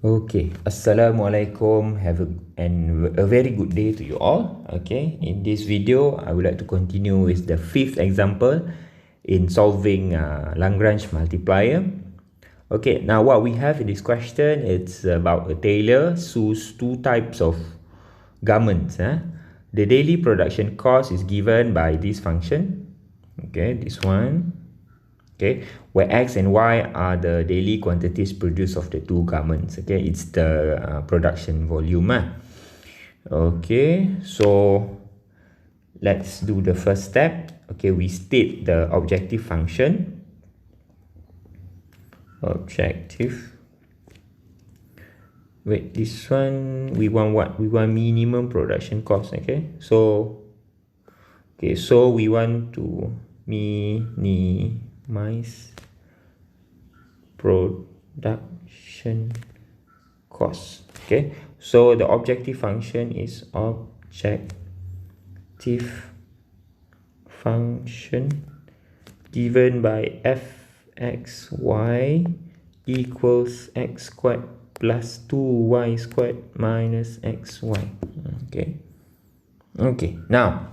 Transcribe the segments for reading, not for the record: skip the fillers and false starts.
Okay, Assalamualaikum. Have a very good day to you all. Okay, in this video, I would like to continue with the fifth example in solving Lagrange multiplier. Okay, now what we have in this question, it's about a tailor sews two types of garments. The daily production cost is given by this function. Okay, this one. Okay, where X and Y are the daily quantities produced of the two garments. Okay, it's the production volume. Okay, so let's do the first step. Okay, we state the objective function. Wait, this one we want what? We want minimum production cost. Okay, so we want to minimize production cost. Okay, so the objective function is objective function given by fxy equals x squared plus 2y squared minus xy. Okay, now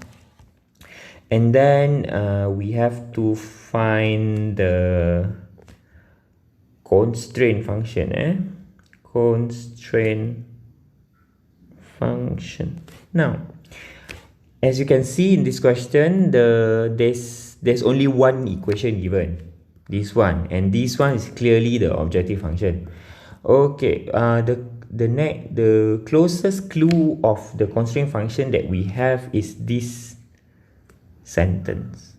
and then we have to find the constraint function. Constraint function. Now, as you can see in this question, there's only one equation given, this one, and this one is clearly the objective function. Okay, the closest clue of the constraint function that we have is this sentence.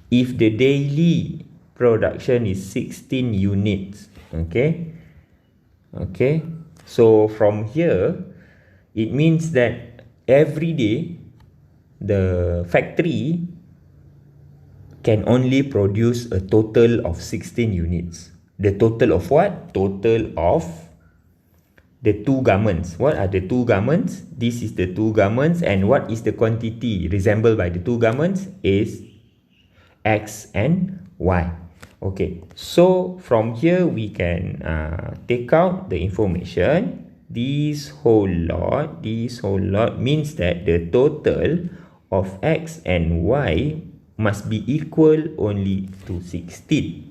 If the daily production is 16 units, okay, so from here it means that every day the factory can only produce a total of 16 units. The total of what? Total of the two garments. What are the two garments? This is the two garments, and what is the quantity resembled by the two garments is X and Y. Okay, so from here we can take out the information. This whole lot means that the total of X and Y must be equal only to 16.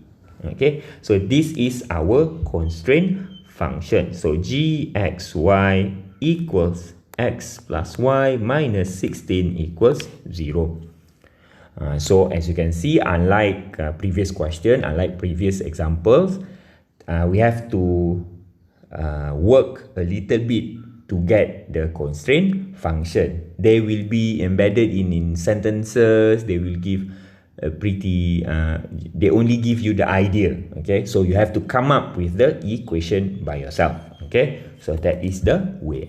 Okay, so this is our constraint function. So gxy equals x plus y minus 16 equals 0. So as you can see, unlike previous question, unlike previous examples, we have to work a little bit to get the constraint function. They will be embedded in sentences. They will give a pretty they only give you the idea. Okay, so you have to come up with the equation by yourself. Okay, so that is the way.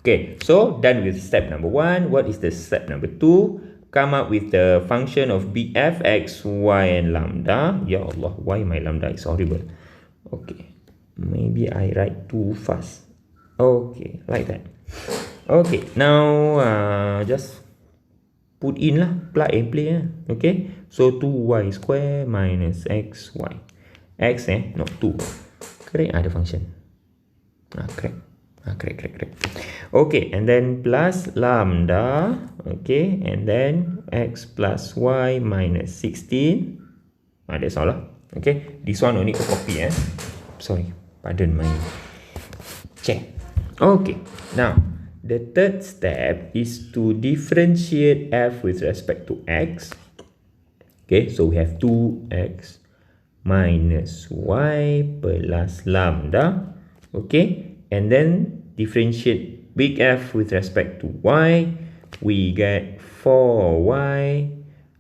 Okay, so done with step number 1. What is the step number 2? Come up with the function of BF, X, Y, and lambda. Ya Allah, why my lambda is horrible? Okay, maybe I write too fast. Okay, like that. Okay, now just put in lah, plug and play. Okay, so 2y square minus xy. X not 2. Correct, ada function. Correct. Okay, and then plus lambda. Okay, and then x plus y minus 16. That's all lah. Okay, this one only to copy. Sorry, pardon my check. Okay, now the third step is to differentiate f with respect to x. Okay, so we have 2x minus y plus lambda. Okay, and then differentiate big F with respect to y. We get 4y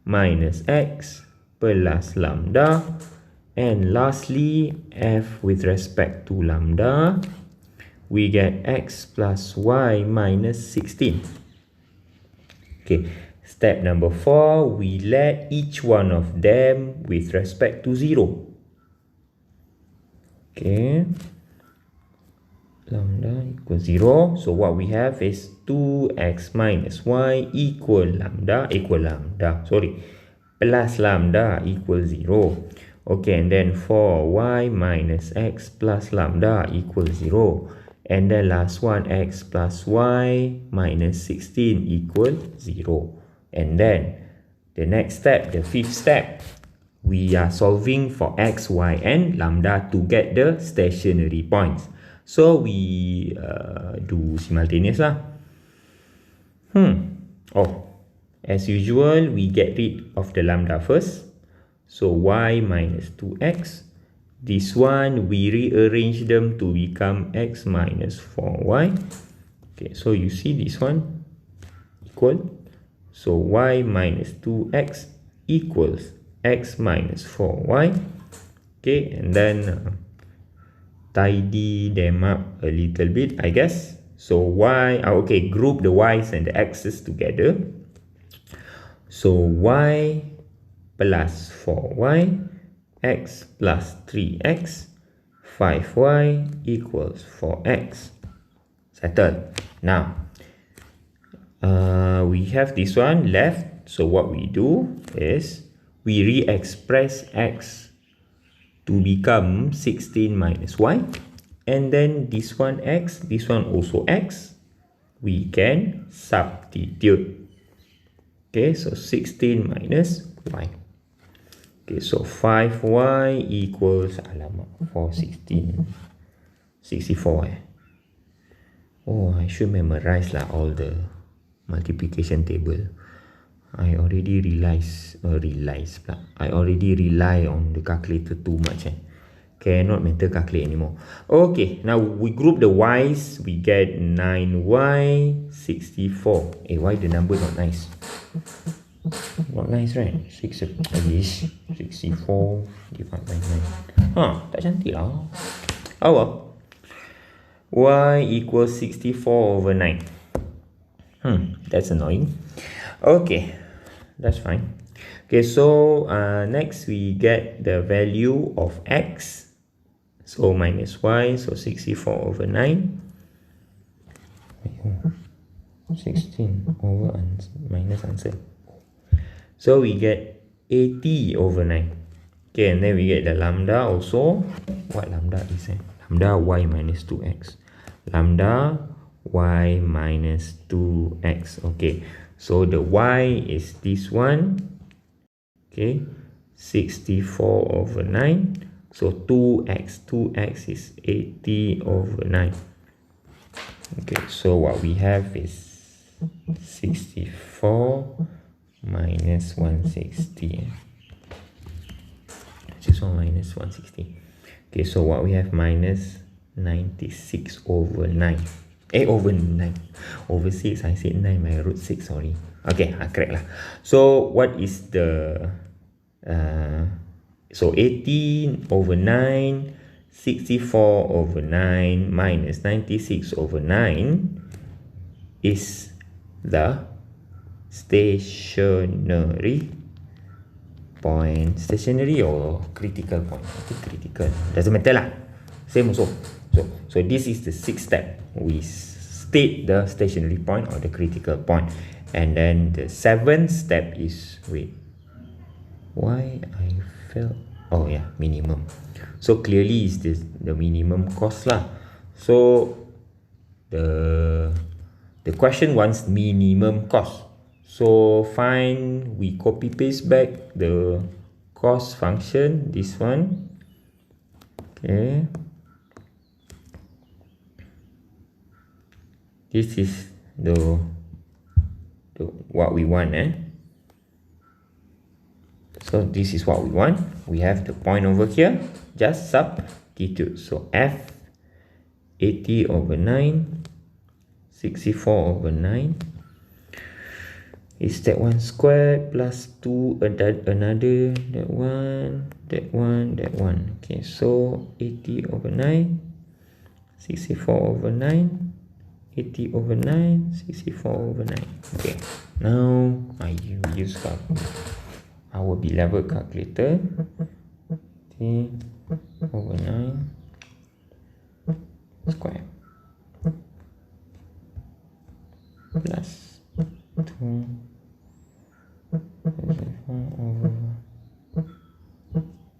minus x plus lambda. And lastly, f with respect to lambda, we get x plus y minus 16. Okay, step number 4, we let each one of them with respect to 0. Okay, lambda equals 0. So what we have is 2x minus y plus lambda equals 0. Okay, and then for y minus x plus lambda equals 0. And then last one, x plus y minus 16 equals 0. And then the next step, the fifth step, we are solving for x, y, and lambda to get the stationary points. So we do simultaneous lah. Oh, as usual, we get rid of the lambda first. So y minus 2x. This one, we rearrange them to become x minus 4y. Okay, so you see this one equal. So y minus 2x equals x minus 4y. Okay, and then tidy them up a little bit, I guess. So y, okay, group the y's and the x's together. So y plus 4y, x plus 3x, 5y equals 4x. Settled. Now, we have this one left. So what we do is we re-express x to become 16 minus y. And then this one x, this one also x. We can substitute. Okay, so 16 minus y. Okay, so 5y equals, alamak, 416, 64. Oh, I should memorize lah all the multiplication table. I already I already rely on the calculator too much. Cannot mental calculate anymore. Okay, now we group the y's. We get 9y, 64. Why the number not nice? Not nice, right? 64 divided by 9. Tak cantik lah. Oh well. Y equals 64 over 9. That's annoying. Okay, that's fine. Okay, so next we get the value of x. So minus y, so 64 over 9. 16 over minus answer. So we get 80 over 9. Okay, and then we get the lambda also. What lambda is it? Lambda y minus 2x. Lambda y minus 2x. Okay, so the y is this one. Okay, 64 over 9. So 2x is 80 over 9. Okay, so what we have is 64 minus 160. Just one minus 160. Okay, so what we have minus 96 over 9. Over 9. Over 6, I said 9 by root 6, sorry. Okay, correct lah. So what is the... So 18 over 9, 64 over 9 minus 96 over 9 is the stationary point. Stationary or critical point? I think critical. Doesn't matter lah. Same also. So this is the sixth step. We state the stationary point or the critical point. And then the seventh step is, wait, why I felt, oh yeah, minimum. So clearly is this the minimum cost lah. So the question wants minimum cost. So find, we copy paste back the cost function, this one. Okay, this is the what we want. So this is what we want. We have the point over here. Just substitute. So f 80 over 9, 64 over 9 is that one squared plus 2 another, that one. Okay, so 80 over 9, 64 over 9, 80 over 9, 64 over 9. Okay, now I use our beloved calculator. 80 over 9 square plus 2 over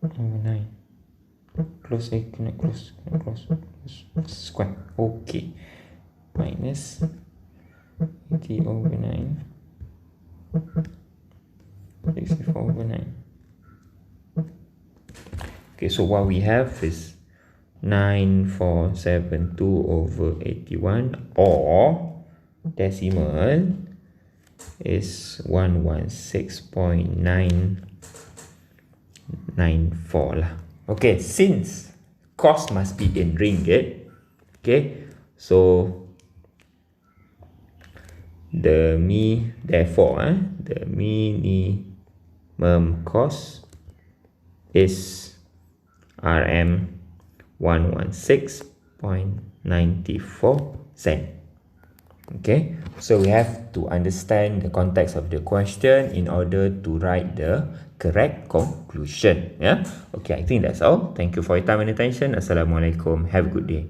9 close, square. Okay. Minus 80 over 9. 64 over 9. Okay, so what we have is 9472 over 81, or decimal is 116.994 lah. Okay, since cost must be in ringgit, okay, so the minimum cost is RM 116.94 cent. Okay, so we have to understand the context of the question in order to write the correct conclusion. Yeah. Okay, I think that's all. Thank you for your time and attention. Assalamualaikum. Have a good day.